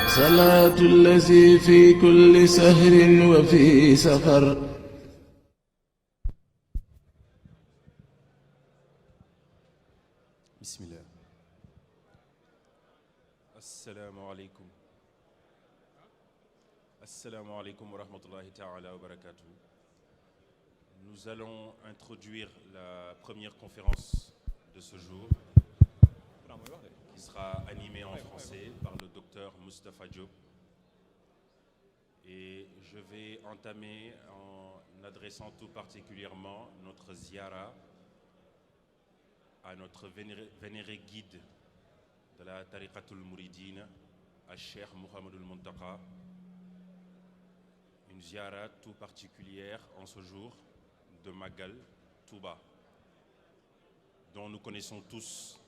صلاة الذي في كل سهر وفي سفر. بسم الله. السلام عليكم. Assalamu alaikum wa rahmatullahi ta'ala wa barakatuh. Nous allons introduire la première conférence de ce jour qui sera animée en français par le docteur Moustapha Diop. Et je vais entamer en adressant tout particulièrement notre ziyara à notre vénéré guide de la Tariqatul Mouridine, à Cheikh Mohamedul Muntaqa. Une ziara tout particulière en ce jour de Magal Touba, dont nous connaissons tous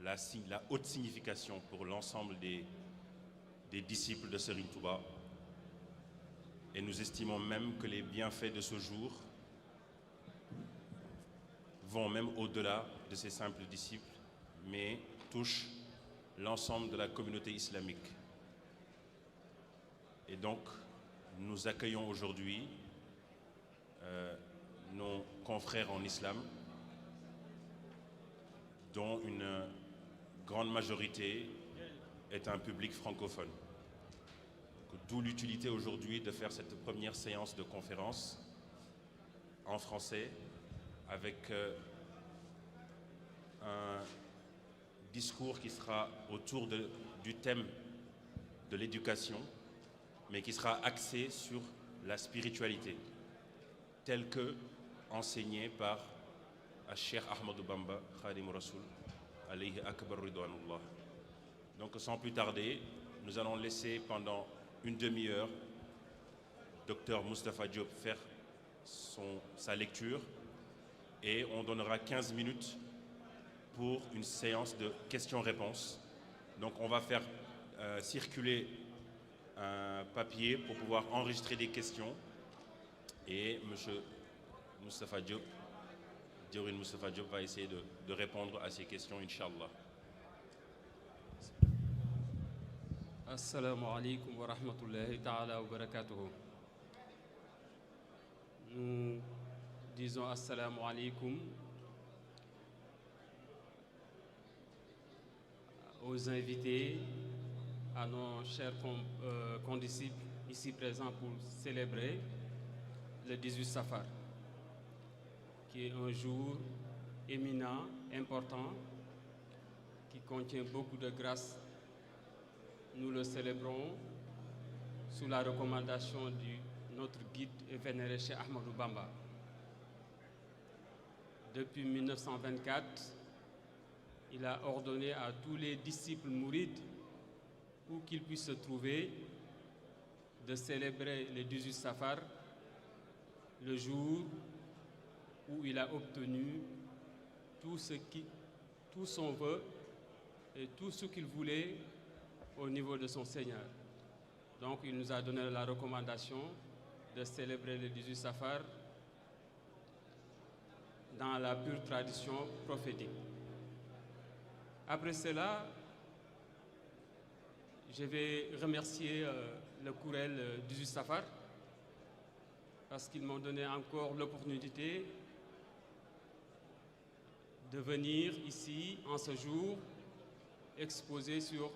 la haute signification pour l'ensemble des disciples de Serigne Touba. Et nous estimons même que les bienfaits de ce jour vont même au-delà de ces simples disciples, mais touchent l'ensemble de la communauté islamique. Et donc, nous accueillons aujourd'hui nos confrères en islam, dont une grande majorité est un public francophone. D'où l'utilité aujourd'hui de faire cette première séance de conférence en français avec un discours qui sera autour du thème de l'éducation, mais qui sera axé sur la spiritualité, telle que enseignée par Cheikh Ahmadou Bamba Khadim Rasoul, alayhi akbar ridwanullah. Donc sans plus tarder, nous allons laisser pendant une demi-heure Dr Moustapha Diop faire sa lecture et on donnera 15 minutes pour une séance de questions-réponses. Donc on va faire circuler un papier pour pouvoir enregistrer des questions et M. Moustapha Diop, Diorin Moustapha Diop va essayer de répondre à ces questions, Inch'Allah. Assalamu alaikum wa rahmatullahi ta'ala wa barakatuhu. Nous disons assalamu alaikum aux invités, à nos chers condisciples ici présents pour célébrer le 18 Safar, qui est un jour éminent, important, qui contient beaucoup de grâces. Nous le célébrons sous la recommandation de notre guide et vénéré Cheikh Ahmadou Bamba. Depuis 1924, il a ordonné à tous les disciples mourides, où qu'ils puissent se trouver, de célébrer le 18 Safar, le jour où il a obtenu tout son vœu et tout ce qu'il voulait au niveau de son Seigneur. Donc il nous a donné la recommandation de célébrer le 18 Safar dans la pure tradition prophétique. Après cela, je vais remercier le Kourel 18 Safar parce qu'ils m'ont donné encore l'opportunité de venir ici en ce jour exposer sur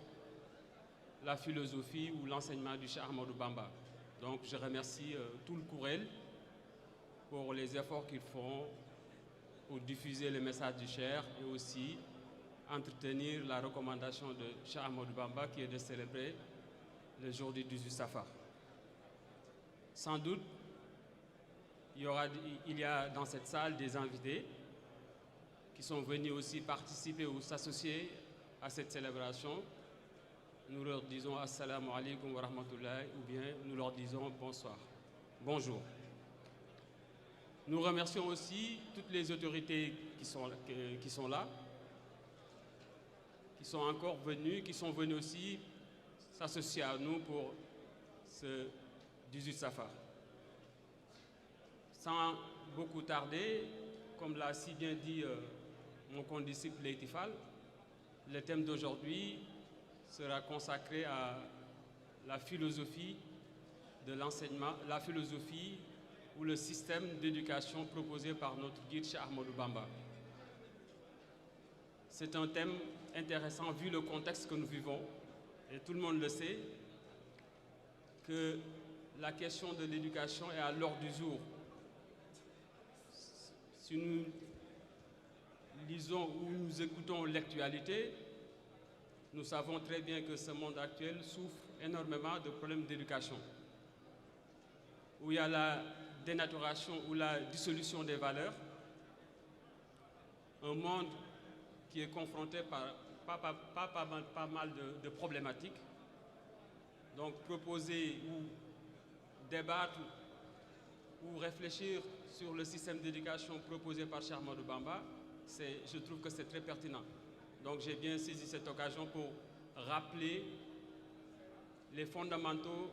la philosophie ou l'enseignement du Cheikh Ahmadou Bamba. Donc je remercie tout le Kourel pour les efforts qu'ils font pour diffuser le message du Cheikh et aussi entretenir la recommandation de Cheikh Ahmadou Bamba qui est de célébrer le jour du 18 Safar. Sans doute, il y a dans cette salle des invités qui sont venus aussi participer ou s'associer à cette célébration. Nous leur disons assalamu alaikum wa rahmatullahi ou bien nous leur disons bonsoir, bonjour. Nous remercions aussi toutes les autorités qui sont là, qui sont encore venus, qui sont venus aussi s'associer à nous pour ce 18 Safar. Sans beaucoup tarder, comme l'a si bien dit mon condisciple Leitifal, le thème d'aujourd'hui sera consacré à la philosophie de l'enseignement, la philosophie ou le système d'éducation proposé par notre guide Cheikh Ahmadou Bamba. C'est un thème intéressant vu le contexte que nous vivons, et tout le monde le sait, que la question de l'éducation est à l'ordre du jour. Si nous lisons ou nous écoutons l'actualité, nous savons très bien que ce monde actuel souffre énormément de problèmes d'éducation, où il y a la dénaturation ou la dissolution des valeurs, un monde qui est confronté par pas mal de problématiques. Donc proposer ou débattre ou réfléchir sur le système d'éducation proposé par Cheikh Ahmadou Bamba, je trouve que c'est très pertinent. Donc j'ai bien saisi cette occasion pour rappeler les fondamentaux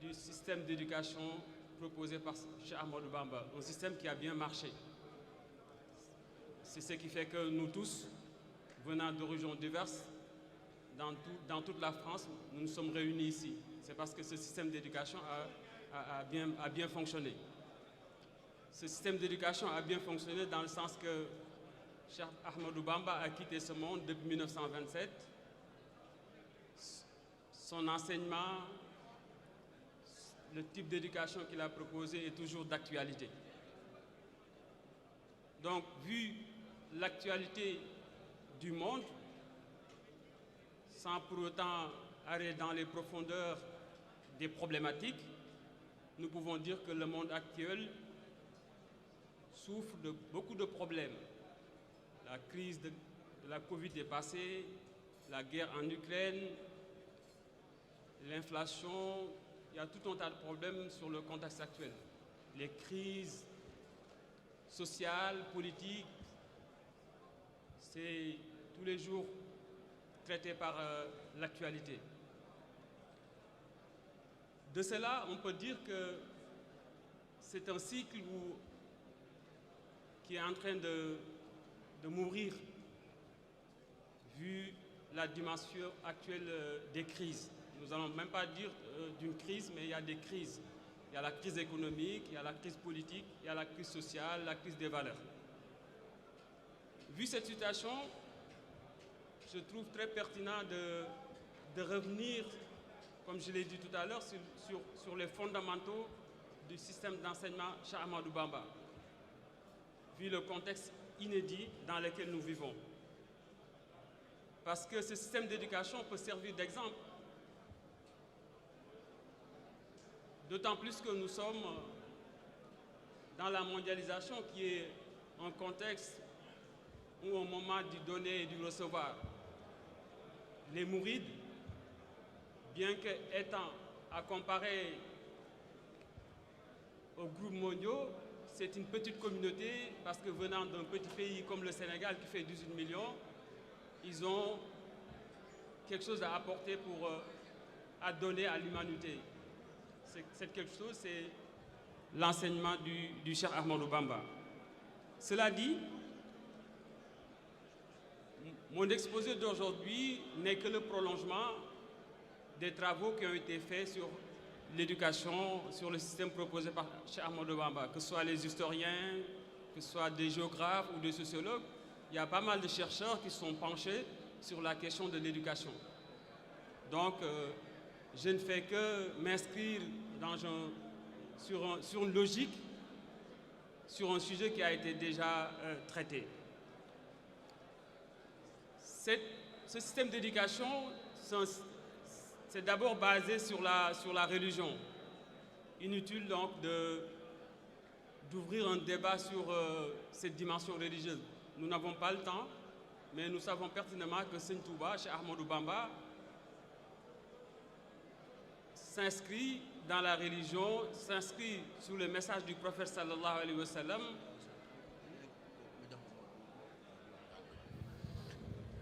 du système d'éducation proposé par Cheikh Ahmadou Bamba, un système qui a bien marché. C'est ce qui fait que nous tous, venant d'horizons diverses, dans toute la France, nous nous sommes réunis ici. C'est parce que ce système d'éducation a bien fonctionné. Ce système d'éducation a bien fonctionné dans le sens que Cheikh Ahmadou Bamba a quitté ce monde depuis 1927. Son enseignement, le type d'éducation qu'il a proposé est toujours d'actualité. Donc, vu l'actualité du monde, sans pour autant aller dans les profondeurs des problématiques, nous pouvons dire que le monde actuel souffre de beaucoup de problèmes. La crise de la Covid est passée, la guerre en Ukraine, l'inflation, il y a tout un tas de problèmes sur le contexte actuel. Les crises sociales, politiques, c'est tous les jours traité par l'actualité. De cela, on peut dire que c'est un cycle qui est en train de mourir, vu la dimension actuelle des crises. Nous n'allons même pas dire d'une crise, mais il y a des crises. Il y a la crise économique, il y a la crise politique, il y a la crise sociale, la crise des valeurs. Vu cette situation, je trouve très pertinent de revenir, comme je l'ai dit tout à l'heure, sur les fondamentaux du système d'enseignement Cheikh Ahmadou Bamba, vu le contexte inédit dans lequel nous vivons. Parce que ce système d'éducation peut servir d'exemple. D'autant plus que nous sommes dans la mondialisation qui est un contexte où au moment du donner et du recevoir, les mourides, bien qu'étant à comparer aux groupes mondiaux, c'est une petite communauté parce que venant d'un petit pays comme le Sénégal qui fait 18 millions, ils ont quelque chose à apporter à donner à l'humanité. C'est quelque chose, c'est l'enseignement du Cheikh Ahmadou Bamba. Cela dit, mon exposé d'aujourd'hui n'est que le prolongement des travaux qui ont été faits sur l'éducation, sur le système proposé par Cheikh Ahmadou Bamba, que ce soit les historiens, que ce soit des géographes ou des sociologues. Il y a pas mal de chercheurs qui sont penchés sur la question de l'éducation. Donc, je ne fais que m'inscrire sur une logique, sur un sujet qui a été déjà traité. Ce système d'éducation, c'est d'abord basé sur la religion. Inutile donc d'ouvrir un débat sur cette dimension religieuse. Nous n'avons pas le temps, mais nous savons pertinemment que Seigne Touba, Cheikh Ahmadou Bamba, s'inscrit dans la religion, s'inscrit sur le message du prophète sallallahu alayhi wa sallam.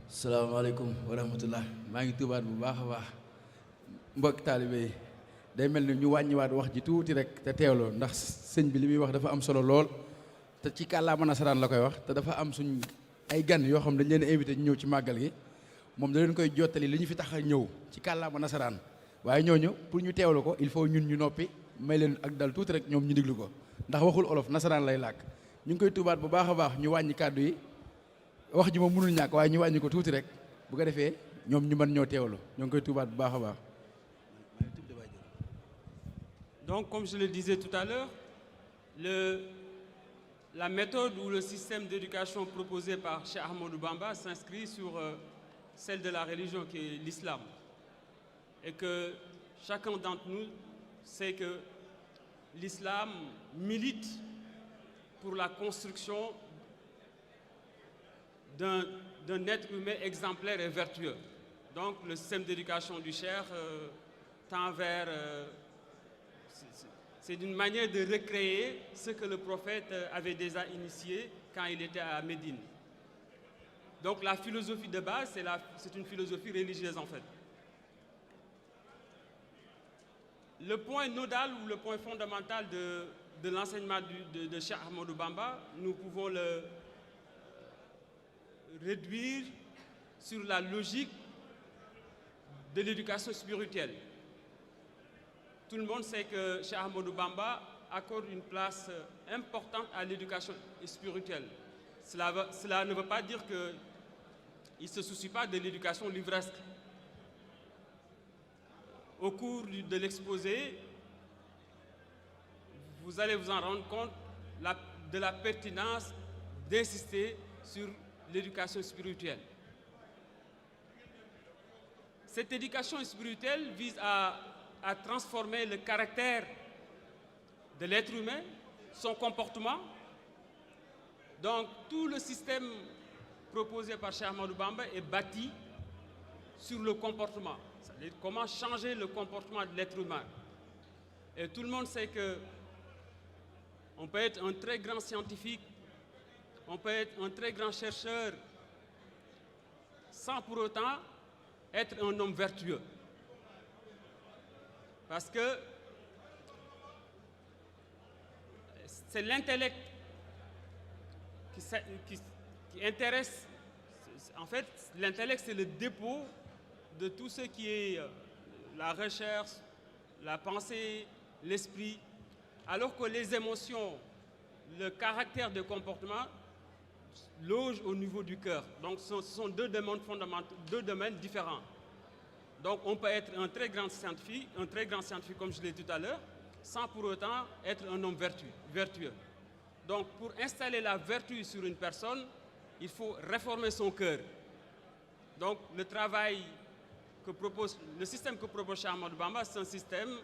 salaamaaleykum wa rahmatullah maa ngi tubaat bu baax a baax mbokk taalibe yi day mel ni ñu wàññiwaat wax ji tuuti rek te teewloo ndax sëñ bi li muy wax dafa am solo lool te ci kàllaama nasaraan la koy wax te dafa am suñ ay gan yoo xam dañ leen invité ñu ñëw ci màggal gi moom da leen koy jottali li ñu fi tax a ñëw ci kàllaama nasaraan waaye ñooñu pour ñu teewlu ko il faut ñun ñu noppi may leen ak dal tuuti rek ñoom ñu diglu ko ndax waxul olof nasaraan lay làkk ñu ngi koy tubaat bu baax a baax ñu wàññi kàddu yi wax ji moom mënul ñàkk waaye ñu wàññi ko tuuti rek bu ko defee ñoom ñu mën ñoo teewlu ñoo ngi koy tubaat bu baax a baax. Donc, comme je le disais tout à l'heure, la méthode ou le système d'éducation proposé par Cheikh Ahmadou Bamba s'inscrit sur celle de la religion qui est l'islam. Et que chacun d'entre nous sait que l'islam milite pour la construction d'un être humain exemplaire et vertueux. Donc le système d'éducation du Cheikh tend vers... c'est d'une manière de recréer ce que le prophète avait déjà initié quand il était à Médine. Donc la philosophie de base, c'est une philosophie religieuse en fait. Le point nodal ou le point fondamental de l'enseignement de Cheikh Ahmadou Bamba, nous pouvons le réduire sur la logique de l'éducation spirituelle. Tout le monde sait que Cheikh Ahmadou Bamba accorde une place importante à l'éducation spirituelle. Cela ne veut pas dire qu'il ne se soucie pas de l'éducation livresque. Au cours de l'exposé, vous allez vous en rendre compte de la pertinence d'insister sur l'éducation spirituelle. Cette éducation spirituelle vise à transformer le caractère de l'être humain, son comportement. Donc tout le système proposé par Cheikh Ahmadou Bamba est bâti sur le comportement, c'est-à-dire comment changer le comportement de l'être humain. Et tout le monde sait que on peut être un très grand scientifique, on peut être un très grand chercheur, sans pour autant être un homme vertueux. Parce que c'est l'intellect qui intéresse. En fait, l'intellect, c'est le dépôt de tout ce qui est la recherche, la pensée, l'esprit, alors que les émotions, le caractère de comportement logent au niveau du cœur. Donc ce sont deux domaines fondamentaux, deux domaines différents. Donc on peut être un très grand scientifique comme je l'ai dit tout à l'heure, sans pour autant être un homme vertueux. Donc pour installer la vertu sur une personne, il faut réformer son cœur. Donc le système que propose Cheikh Ahmadou Bamba, c'est un système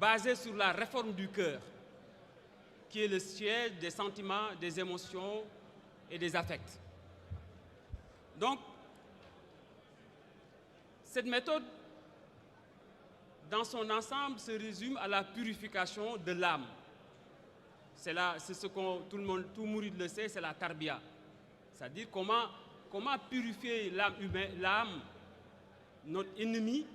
basé sur la réforme du cœur, qui est le siège des sentiments, des émotions et des affects. Donc, cette méthode, dans son ensemble, se résume à la purification de l'âme. C'est ce que tout mouride le sait, c'est la tarbiya. C'est-à-dire comment purifier l'âme, notre ennemi,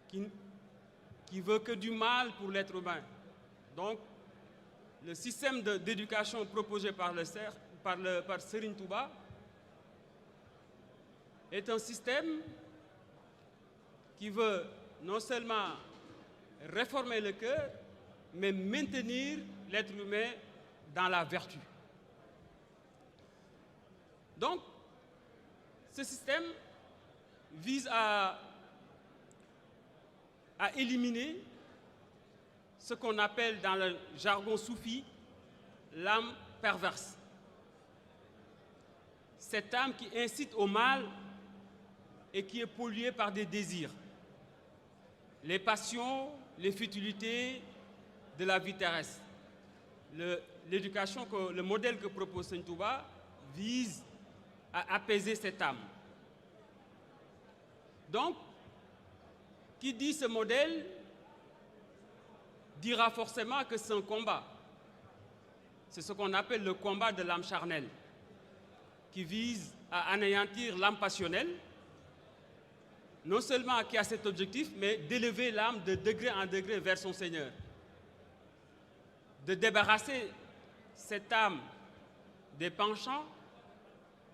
qui veut que du mal pour l'être humain. Donc, le système d'éducation proposé par Serigne Touba est un système qui veut non seulement réformer le cœur, mais maintenir l'être humain dans la vertu. Donc, ce système vise à éliminer ce qu'on appelle dans le jargon soufi l'âme perverse. Cette âme qui incite au mal et qui est polluée par des désirs, les passions, les futilités de la vie terrestre. Le modèle que propose Serigne Touba vise à apaiser cette âme. Donc, qui dit ce modèle dira forcément que c'est un combat. C'est ce qu'on appelle le combat de l'âme charnelle, qui vise à anéantir l'âme passionnelle, non seulement qui a cet objectif, mais d'élever l'âme de degré en degré vers son Seigneur, de débarrasser cette âme des penchants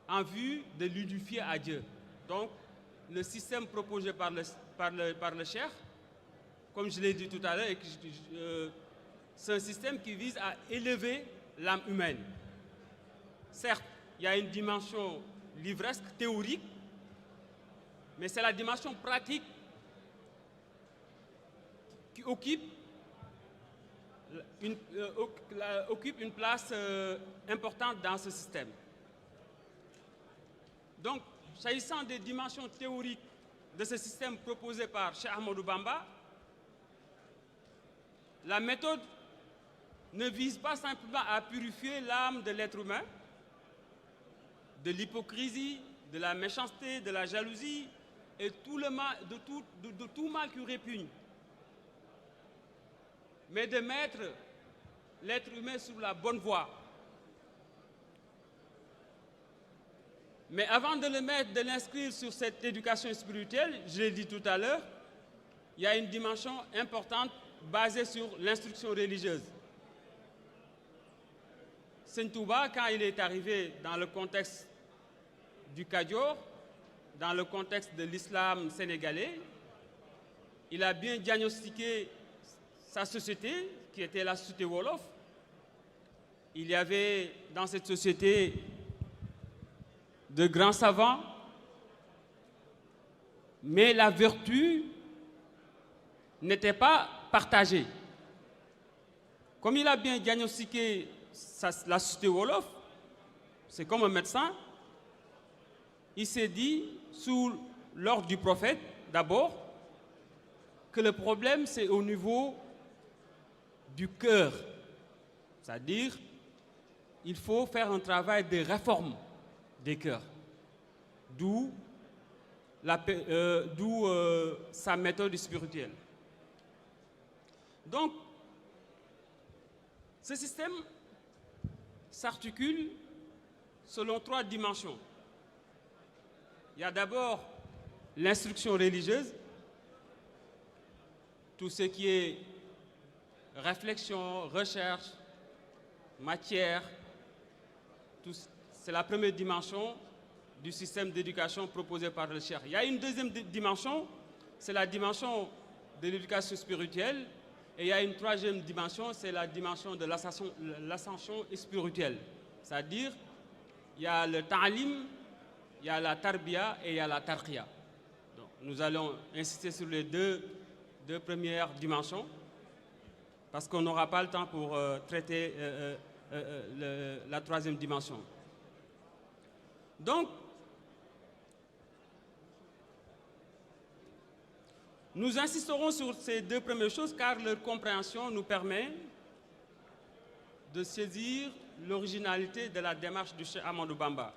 en vue de l'unifier à Dieu. Donc, le système proposé par par le cheikh, comme je l'ai dit tout à l'heure, c'est un système qui vise à élever l'âme humaine. Certes, il y a une dimension livresque, théorique, mais c'est la dimension pratique qui occupe une place importante dans ce système. Donc, s'agissant des dimensions théoriques de ce système proposé par Cheikh Ahmadou Bamba, la méthode ne vise pas simplement à purifier l'âme de l'être humain de l'hypocrisie, de la méchanceté, de la jalousie et de tout mal qui répugne, mais de mettre l'être humain sur la bonne voie. Mais avant de l'inscrire sur cette éducation spirituelle, je l'ai dit tout à l'heure, il y a une dimension importante basée sur l'instruction religieuse. Sëñ Touba, quand il est arrivé dans le contexte du Kajoor, dans le contexte de l'islam sénégalais, il a bien diagnostiqué sa société, qui était la société Wolof. Il y avait dans cette société de grands savants, mais la vertu n'était pas partagée. Comme il a bien diagnostiqué la société Wolof, c'est comme un médecin, il s'est dit, sous l'ordre du prophète d'abord, que le problème c'est au niveau du cœur. C'est-à-dire, il faut faire un travail de réforme des cœurs. D'où sa méthode spirituelle. Donc, ce système s'articule selon 3 dimensions. Il y a d'abord l'instruction religieuse, tout ce qui est réflexion, recherche, matière, c'est la première dimension du système d'éducation proposé par le cheikh. Il y a une deuxième dimension, c'est la dimension de l'éducation spirituelle, et il y a une troisième dimension, c'est la dimension de l'ascension spirituelle. C'est-à-dire, il y a le ta'lim, il y a la tarbiya et il y a la tarqiya. Donc, nous allons insister sur les deux premières dimensions, parce qu'on n'aura pas le temps pour traiter la troisième dimension. Donc, nous insisterons sur ces 2 premières choses car leur compréhension nous permet de saisir l'originalité de la démarche du Cheikh Ahmadou Bamba.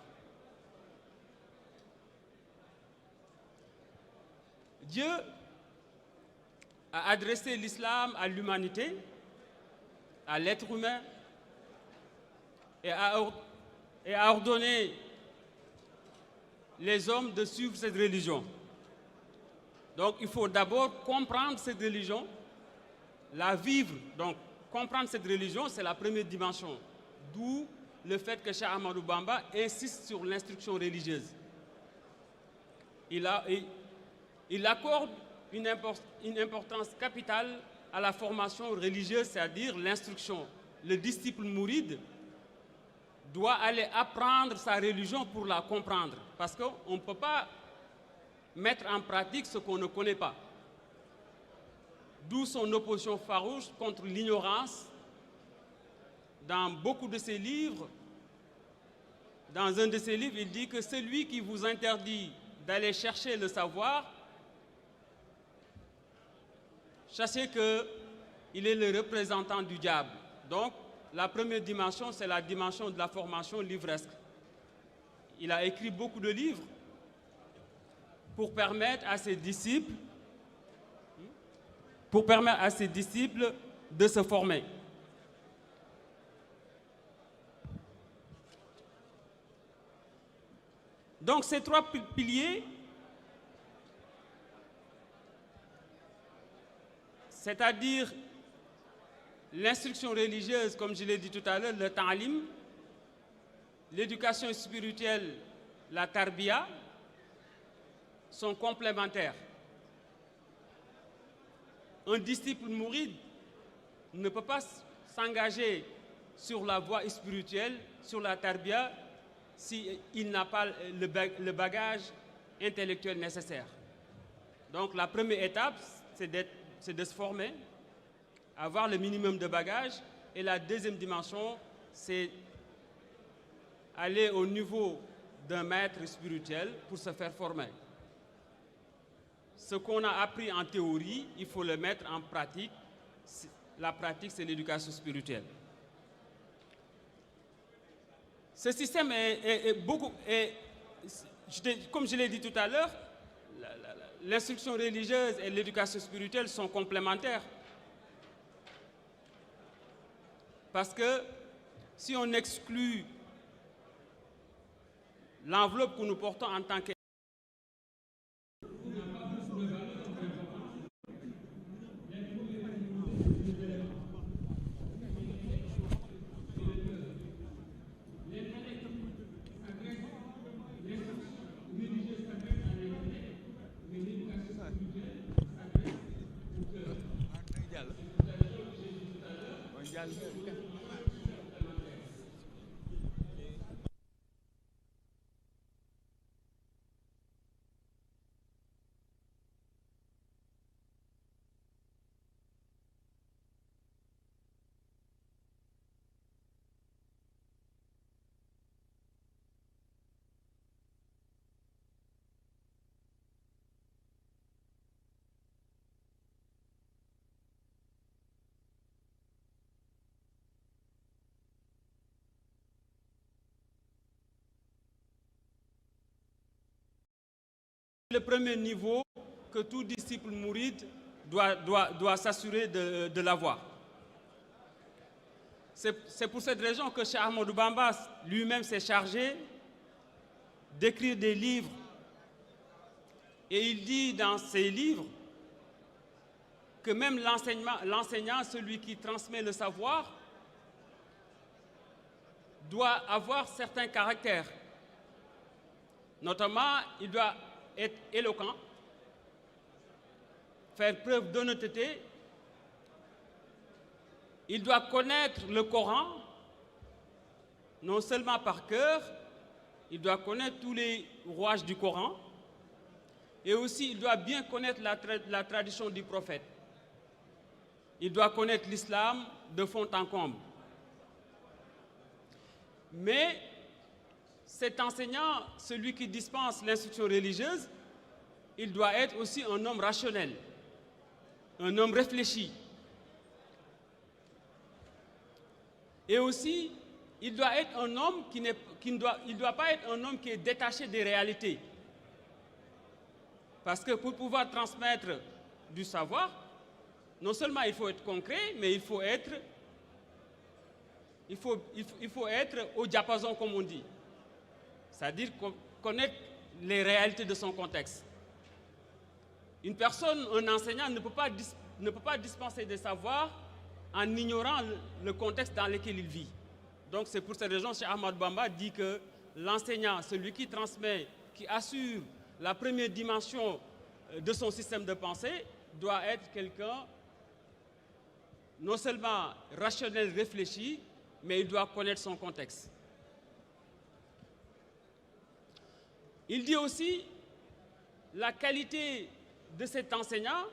Dieu a adressé l'islam à l'humanité, à l'être humain, et a ordonné les hommes de suivre cette religion. Donc il faut d'abord comprendre cette religion, la vivre. Donc comprendre cette religion, c'est la première dimension. D'où le fait que Cheikh Ahmadou Bamba insiste sur l'instruction religieuse. Il accorde une importance capitale à la formation religieuse, c'est-à-dire l'instruction. Le disciple mouride doit aller apprendre sa religion pour la comprendre. Parce qu'on ne peut pas mettre en pratique ce qu'on ne connaît pas. D'où son opposition farouche contre l'ignorance. Dans beaucoup de ses livres, dans un de ses livres, il dit que celui qui vous interdit d'aller chercher le savoir, sachez qu'il est le représentant du diable. Donc, la première dimension, c'est la dimension de la formation livresque. Il a écrit beaucoup de livres pour permettre à ses disciples de se former. Donc ces 3 piliers, c'est-à-dire l'instruction religieuse, comme je l'ai dit tout à l'heure, le ta'lim, l'éducation spirituelle, la tarbiya, sont complémentaires. un disciple mouride ne peut pas s'engager sur la voie spirituelle, sur la tarbiya, s'il n'a pas le bagage intellectuel nécessaire. Donc la première étape, c'est de se former, avoir le minimum de bagages. Et la deuxième dimension, c'est aller au niveau d'un maître spirituel pour se faire former. Ce qu'on a appris en théorie, il faut le mettre en pratique. La pratique, c'est l'éducation spirituelle. Ce système comme je l'ai dit tout à l'heure, l'instruction religieuse et l'éducation spirituelle sont complémentaires. Parce que si on exclut l'enveloppe que nous portons en tant que le premier niveau que tout disciple mouride doit s'assurer de l'avoir. C'est pour cette raison que Cheikh Ahmadou Bamba lui-même s'est chargé d'écrire des livres. Et il dit dans ses livres que même l'enseignant, celui qui transmet le savoir, doit avoir certains caractères. Notamment, il doit être éloquent, faire preuve d'honnêteté. Il doit connaître le Coran, non seulement par cœur, il doit connaître tous les rouages du Coran, et aussi il doit bien connaître la tradition du prophète. Il doit connaître l'islam de fond en comble. Mais cet enseignant, celui qui dispense l'instruction religieuse, il doit être aussi un homme rationnel, un homme réfléchi. Et aussi, il doit être un homme il ne doit pas être un homme qui est détaché des réalités. Parce que pour pouvoir transmettre du savoir, non seulement il faut être concret, mais il faut être au diapason, comme on dit. C'est-à-dire connaître les réalités de son contexte. Une personne, un enseignant, ne peut pas dispenser des savoirs en ignorant le contexte dans lequel il vit. Donc c'est pour cette raison que Cheikh Ahmadou Bamba dit que l'enseignant, celui qui transmet, qui assure la première dimension de son système de pensée, doit être quelqu'un non seulement rationnel, réfléchi, mais il doit connaître son contexte. Il dit aussi la qualité de cet enseignant,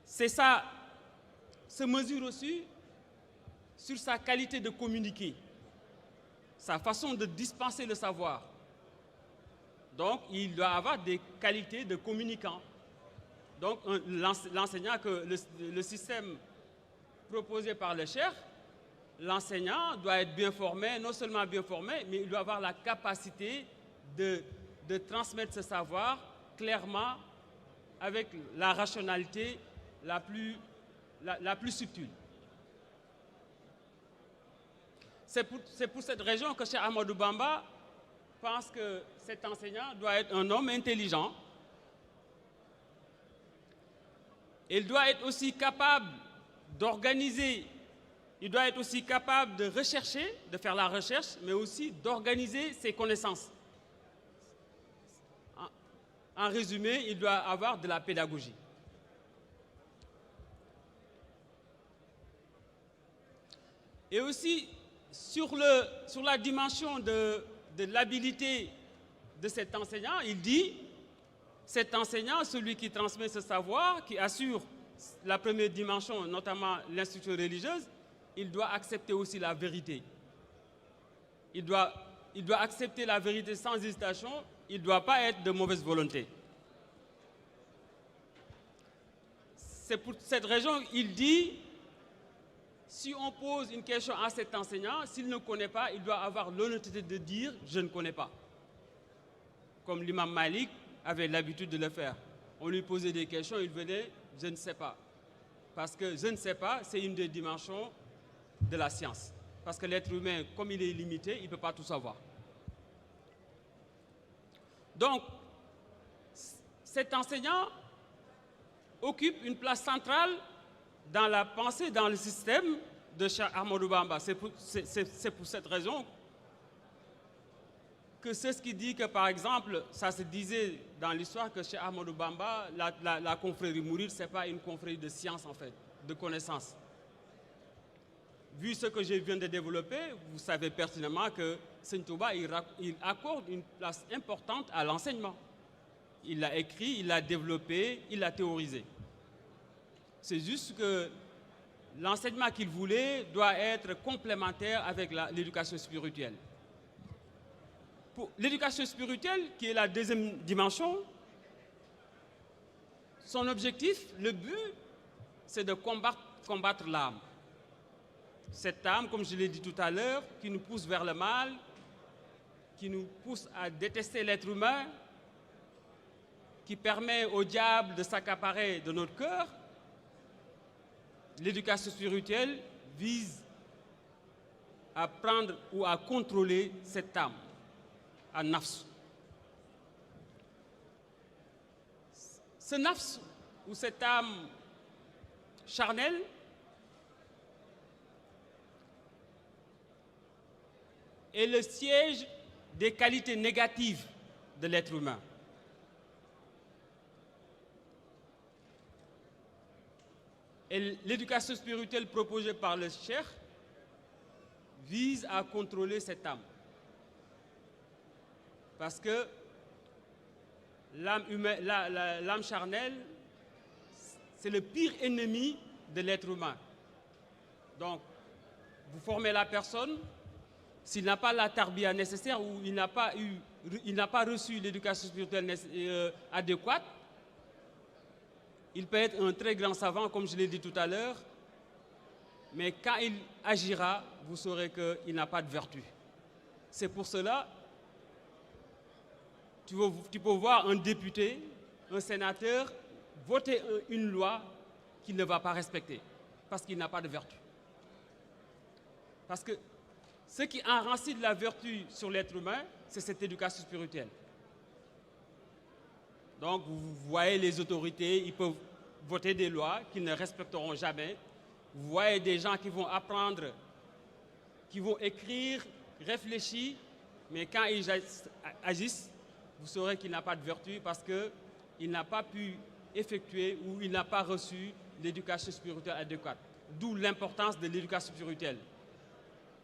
se mesure aussi sur sa qualité de communiquer, sa façon de dispenser le savoir. Donc, il doit avoir des qualités de communicant. Donc, l'enseignant, le système proposé par le cheikh, l'enseignant doit être bien formé, non seulement bien formé, mais il doit avoir la capacité de transmettre ce savoir clairement avec la rationalité la plus subtile. C'est pour cette raison que Cheikh Ahmadou Bamba pense que cet enseignant doit être un homme intelligent. Il doit être aussi capable d'organiser, il doit être aussi capable de rechercher, de faire la recherche, mais aussi d'organiser ses connaissances. En résumé, il doit avoir de la pédagogie. Et aussi, sur la dimension de l'habilité de cet enseignant, il dit, cet enseignant, celui qui transmet ce savoir, qui assure la première dimension, notamment l'instruction religieuse, il doit accepter aussi la vérité. Il doit accepter la vérité sans hésitation, il ne doit pas être de mauvaise volonté. C'est pour cette raison qu'il dit, si on pose une question à cet enseignant, s'il ne connaît pas, il doit avoir l'honnêteté de dire « je ne connais pas ». Comme l'imam Malik avait l'habitude de le faire. On lui posait des questions, il venait « je ne sais pas ». Parce que « je ne sais pas », c'est une des dimensions de la science. Parce que l'être humain, comme il est limité, il ne peut pas tout savoir. Donc, cet enseignant occupe une place centrale dans la pensée, dans le système de Cheikh Ahmadou Bamba. C'est pour cette raison que c'est ce qui dit que, par exemple, ça se disait dans l'histoire que Cheikh Ahmadou Bamba, la confrérie mouride, ce n'est pas une confrérie de science, en fait, de connaissance. Vu ce que je viens de développer, vous savez pertinemment que Seigne Touba, il accorde une place importante à l'enseignement. Il l'a écrit, il l'a développé, il l'a théorisé. C'est juste que l'enseignement qu'il voulait doit être complémentaire avec l'éducation spirituelle. Pour l'éducation spirituelle, qui est la deuxième dimension, son objectif, le but, c'est de combattre l'âme. Cette âme, comme je l'ai dit tout à l'heure, qui nous pousse vers le mal, qui nous pousse à détester l'être humain, qui permet au diable de s'accaparer de notre cœur. L'éducation spirituelle vise à prendre ou à contrôler cette âme, à nafs. Ce nafs, ou cette âme charnelle, est le siège des qualités négatives de l'être humain. Et l'éducation spirituelle proposée par le cheikh vise à contrôler cette âme. Parce que l'âme charnelle, c'est le pire ennemi de l'être humain. Donc, vous formez la personne, s'il n'a pas la tarbiya nécessaire ou il n'a pas reçu l'éducation spirituelle adéquate, il peut être un très grand savant, comme je l'ai dit tout à l'heure, mais quand il agira, vous saurez qu'il n'a pas de vertu. C'est pour cela, tu peux voir un député, un sénateur, voter une loi qu'il ne va pas respecter, parce qu'il n'a pas de vertu. Parce que ce qui enrancine la vertu sur l'être humain, c'est cette éducation spirituelle. Donc, vous voyez les autorités, ils peuvent voter des lois qu'ils ne respecteront jamais. Vous voyez des gens qui vont apprendre, qui vont écrire, réfléchir, mais quand ils agissent, vous saurez qu'il n'a pas de vertu parce qu'il n'a pas pu effectuer ou il n'a pas reçu l'éducation spirituelle adéquate. D'où l'importance de l'éducation spirituelle.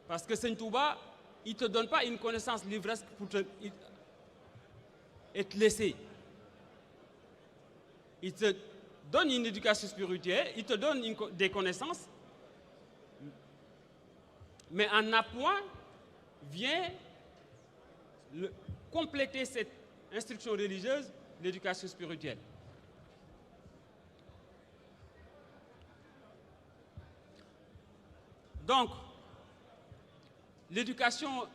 Parce que Seigne Touba, il ne te donne pas une connaissance livresque pour te laisser. Il te donne une éducation spirituelle, il te donne des connaissances, mais en appoint vient compléter cette instruction religieuse, l'éducation spirituelle. Donc, l'instruction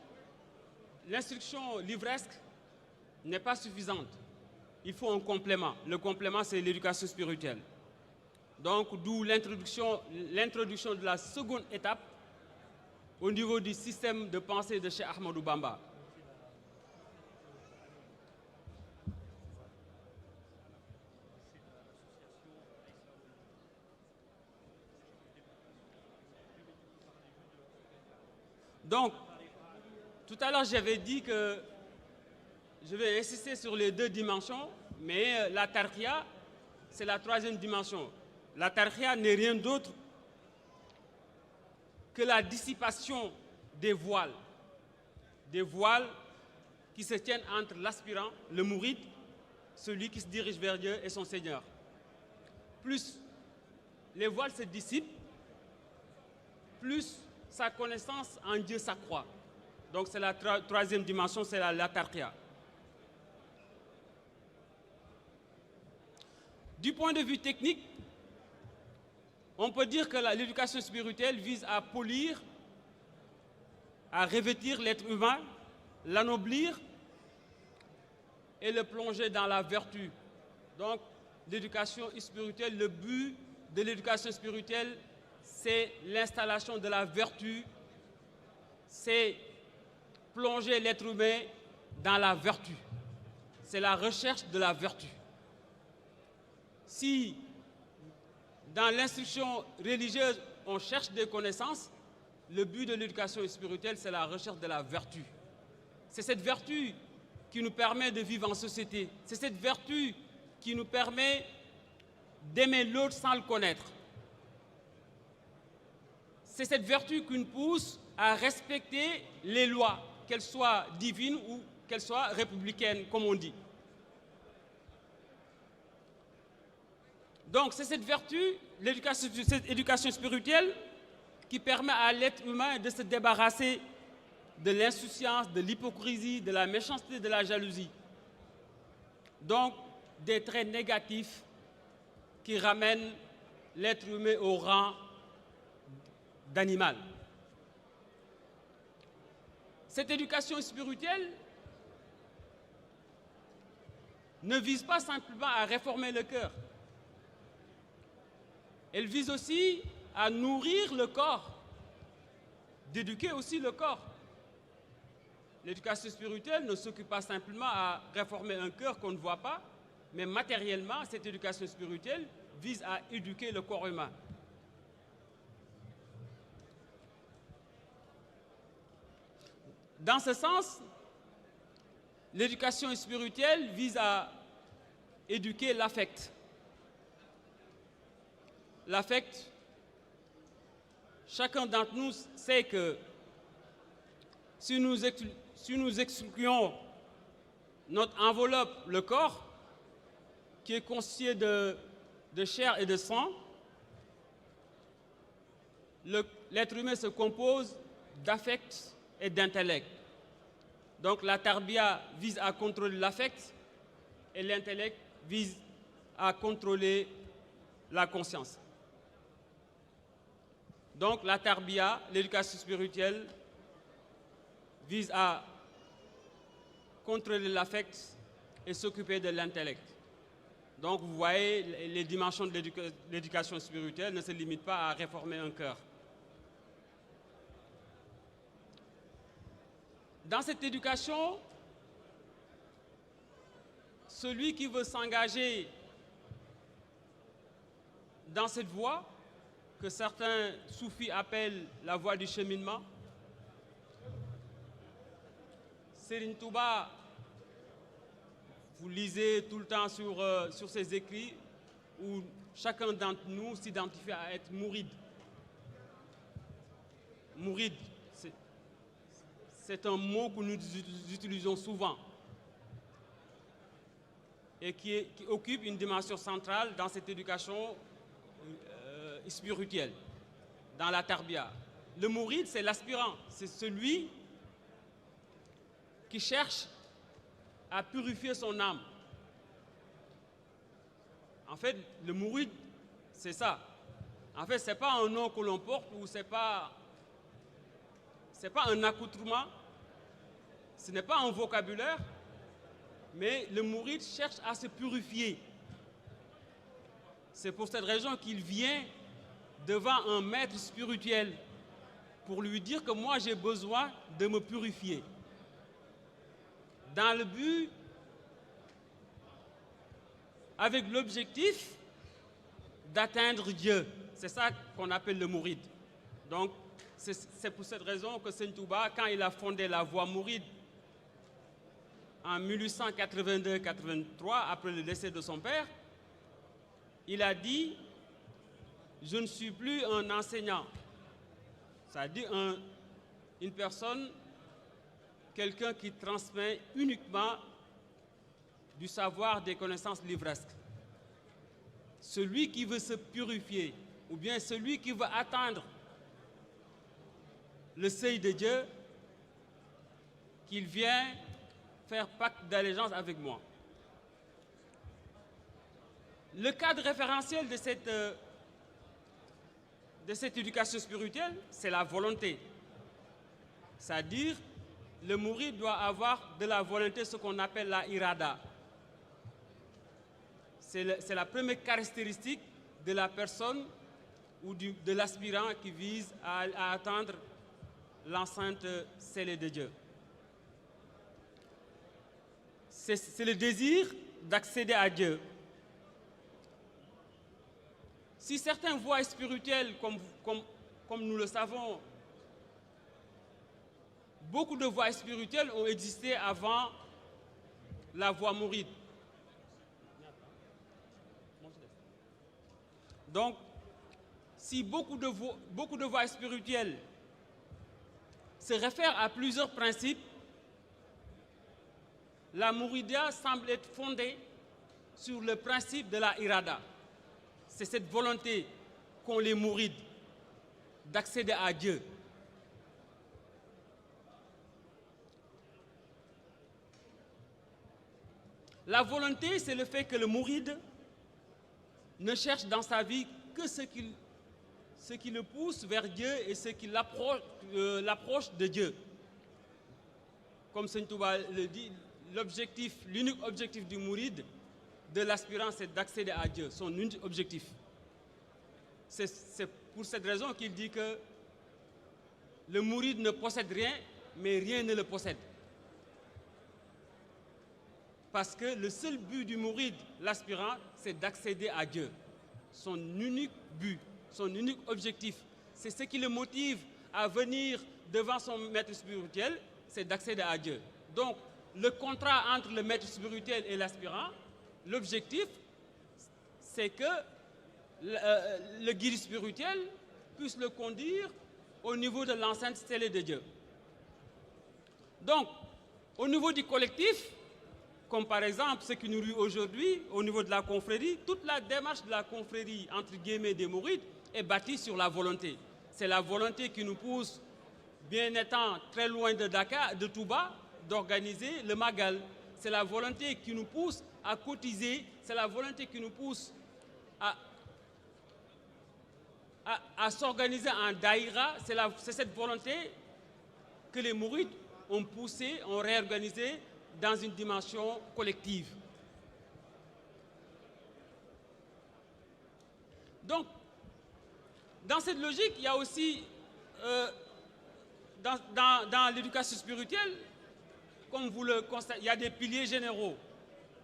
livresque n'est pas suffisante. Il faut un complément. Le complément, c'est l'éducation spirituelle. Donc, d'où l'introduction de la seconde étape au niveau du système de pensée de Cheikh Ahmadou Bamba. Donc, tout à l'heure, j'avais dit que je vais insister sur les deux dimensions, mais la tarqiya, c'est la troisième dimension. La tarqiya n'est rien d'autre que la dissipation des voiles qui se tiennent entre l'aspirant, le mouride, celui qui se dirige vers Dieu et son Seigneur. Plus les voiles se dissipent, plus sa connaissance en Dieu s'accroît. Donc c'est la troisième dimension, c'est la latarkia. Du point de vue technique, on peut dire que l'éducation spirituelle vise à polir, à revêtir l'être humain, l'anoblir et le plonger dans la vertu. Donc l'éducation spirituelle, le but de l'éducation spirituelle, c'est l'installation de la vertu, c'est plonger l'être humain dans la vertu. C'est la recherche de la vertu. Si dans l'instruction religieuse, on cherche des connaissances, le but de l'éducation spirituelle, c'est la recherche de la vertu. C'est cette vertu qui nous permet de vivre en société. C'est cette vertu qui nous permet d'aimer l'autre sans le connaître. C'est cette vertu qui nous pousse à respecter les lois, qu'elles soient divines ou qu'elles soient républicaines, comme on dit. Donc c'est cette vertu, cette éducation spirituelle, qui permet à l'être humain de se débarrasser de l'insouciance, de l'hypocrisie, de la méchanceté, de la jalousie. Donc des traits négatifs qui ramènent l'être humain au rang d'animal. Cette éducation spirituelle ne vise pas simplement à réformer le cœur. Elle vise aussi à nourrir le corps, d'éduquer aussi le corps. L'éducation spirituelle ne s'occupe pas simplement à réformer un cœur qu'on ne voit pas, mais matériellement, cette éducation spirituelle vise à éduquer le corps humain. Dans ce sens, l'éducation spirituelle vise à éduquer l'affect. L'affect, chacun d'entre nous sait que si nous excluons notre enveloppe, le corps, qui est constitué de chair et de sang, l'être humain se compose d'affect et d'intellect. Donc la tarbia vise à contrôler l'affect et l'intellect vise à contrôler la conscience. Donc la tarbia, l'éducation spirituelle, vise à contrôler l'affect et s'occuper de l'intellect. Donc vous voyez, les dimensions de l'éducation spirituelle ne se limitent pas à réformer un cœur. Dans cette éducation, celui qui veut s'engager dans cette voie, que certains soufis appellent la voie du cheminement, Serigne Touba, vous lisez tout le temps sur ses écrits où chacun d'entre nous s'identifie à être mouride. Mouride, c'est un mot que nous utilisons souvent et qui occupe une dimension centrale dans cette éducation spirituelle, dans la tarbia. Le mouride, c'est l'aspirant, c'est celui qui cherche à purifier son âme. En fait, le mouride, c'est ça. En fait, ce n'est pas un nom que l'on porte ou ce n'est pas un accoutrement, ce n'est pas un vocabulaire, mais le mouride cherche à se purifier. C'est pour cette raison qu'il vient devant un maître spirituel pour lui dire que moi j'ai besoin de me purifier. Dans le but, avec l'objectif d'atteindre Dieu. C'est ça qu'on appelle le mouride. Donc, c'est pour cette raison que Serigne Touba, quand il a fondé la voie mouride en 1882-83, après le décès de son père, il a dit « Je ne suis plus un enseignant ». C'est-à-dire une personne, quelqu'un qui transmet uniquement du savoir, des connaissances livresques. Celui qui veut se purifier, ou bien celui qui veut atteindre le seuil de Dieu, qu'il vient faire pacte d'allégeance avec moi. Le cadre référentiel de cette éducation spirituelle, c'est la volonté. C'est-à-dire, le mouride doit avoir de la volonté, ce qu'on appelle la irada. C'est la première caractéristique de la personne ou de l'aspirant qui vise à atteindre l'enceinte scellée de Dieu. C'est le désir d'accéder à Dieu. Si certaines voies spirituelles, comme nous le savons, beaucoup de voies spirituelles ont existé avant la voie mouride. Donc, si beaucoup de voies spirituelles se réfèrent à plusieurs principes, la mouridia semble être fondée sur le principe de la irada. C'est cette volonté qu'ont les mourides d'accéder à Dieu. La volonté, c'est le fait que le mouride ne cherche dans sa vie que ce qui le pousse vers Dieu et ce qui l'approche de Dieu. Comme Seigneur Touba le dit, l'unique objectif du mouride, de l'aspirant, c'est d'accéder à Dieu, son unique objectif. C'est pour cette raison qu'il dit que le mouride ne possède rien, mais rien ne le possède. Parce que le seul but du mouride, l'aspirant, c'est d'accéder à Dieu. Son unique but, son unique objectif, c'est ce qui le motive à venir devant son maître spirituel, c'est d'accéder à Dieu. Donc, le contrat entre le maître spirituel et l'aspirant, l'objectif, c'est que le guide spirituel puisse le conduire au niveau de l'enceinte scellée de Dieu. Donc, au niveau du collectif, comme par exemple ce qui nous réunit aujourd'hui, au niveau de la confrérie, toute la démarche de la confrérie, entre guillemets, des mourides, est bâtie sur la volonté. C'est la volonté qui nous pousse, bien étant très loin de Dakar, de Touba, d'organiser le Magal. C'est la volonté qui nous pousse à cotiser, c'est la volonté qui nous pousse à s'organiser en daïra. C'est cette volonté que les mourides ont poussé, ont réorganisé dans une dimension collective. Donc, dans cette logique, il y a aussi, dans l'éducation spirituelle, comme vous le constatez, il y a des piliers généraux.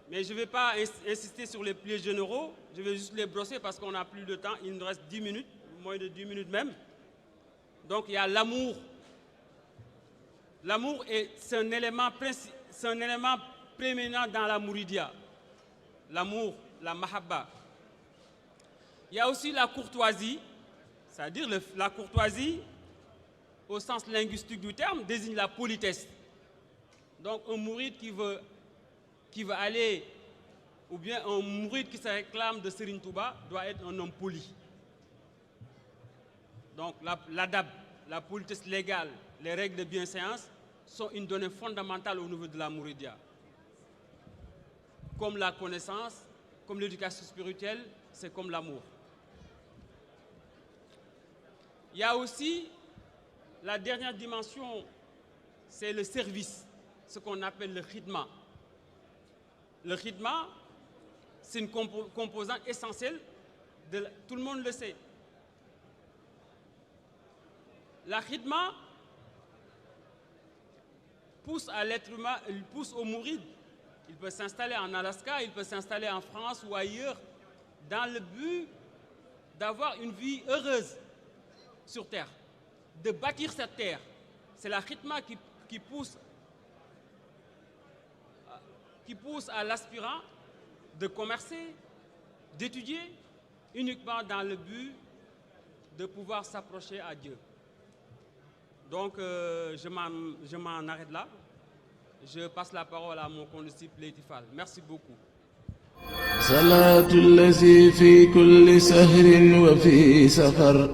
Mais je ne vais pas insister sur les piliers généraux, je vais juste les brosser parce qu'on n'a plus de temps, il nous reste 10 minutes, moins de 10 minutes même. Donc il y a l'amour. L'amour, c'est un élément prééminent dans la mouridia. L'amour, la mahabba. Il y a aussi la courtoisie, c'est-à-dire la courtoisie, au sens linguistique du terme, désigne la politesse. Donc un mouride qui veut aller, ou bien un mouride qui se réclame de Serigne Touba, doit être un homme poli. Donc l'adab, la politesse légale, les règles de bienséance sont une donnée fondamentale au niveau de la mouridia. Comme la connaissance, comme l'éducation spirituelle, c'est comme l'amour. Il y a aussi la dernière dimension, c'est le service, ce qu'on appelle le khidma. Le khidma, c'est une composante essentielle, tout le monde le sait. La khidma pousse à l'être humain, il pousse au mouride. Il peut s'installer en Alaska, il peut s'installer en France ou ailleurs, dans le but d'avoir une vie heureuse sur terre, de bâtir cette terre. C'est la khidma qui pousse à l'aspirant de commercer, d'étudier, uniquement dans le but de pouvoir s'approcher à Dieu. Donc, je m'en arrête là. Je passe la parole à mon condisciple Leyti Fall. Merci beaucoup. صلاة الذي في كل سهر وفي سفر